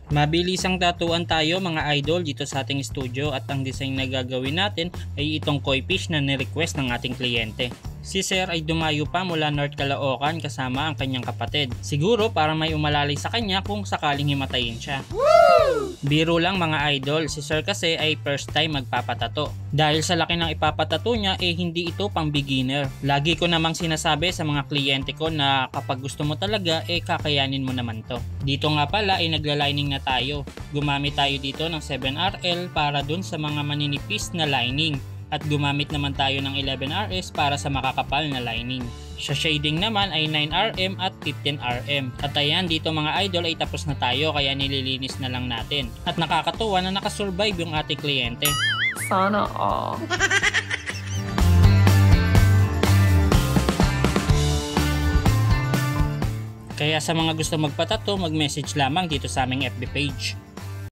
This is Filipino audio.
Mabilisang tatuan tayo mga idol dito sa ating studio at ang design na gagawin natin ay itong koi fish na ni-request ng ating kliyente. Si Sir ay dumayo pa mula North Caloocan kasama ang kanyang kapatid. Siguro para may umalalay sa kanya kung sakaling himatayin siya. Woo! Biro lang mga idol, si Sir kasi ay first time magpapatato. Dahil sa laki ng ipapatato niya hindi ito pang beginner. Lagi ko namang sinasabi sa mga kliyente ko na kapag gusto mo talaga kakayanin mo naman to. Dito nga pala nagla-lining na tayo. Gumamit tayo dito ng 7RL para dun sa mga maninipis na lining. At gumamit naman tayo ng 11RS para sa makakapal na lining. Sa shading naman ay 9RM at 15RM. At ayan, dito mga idol ay tapos na tayo kaya nililinis na lang natin. At nakakatuwa na nakasurvive yung ating kliyente. Sana all. Kaya sa mga gusto magpatato, mag-message lamang dito sa aming FB page.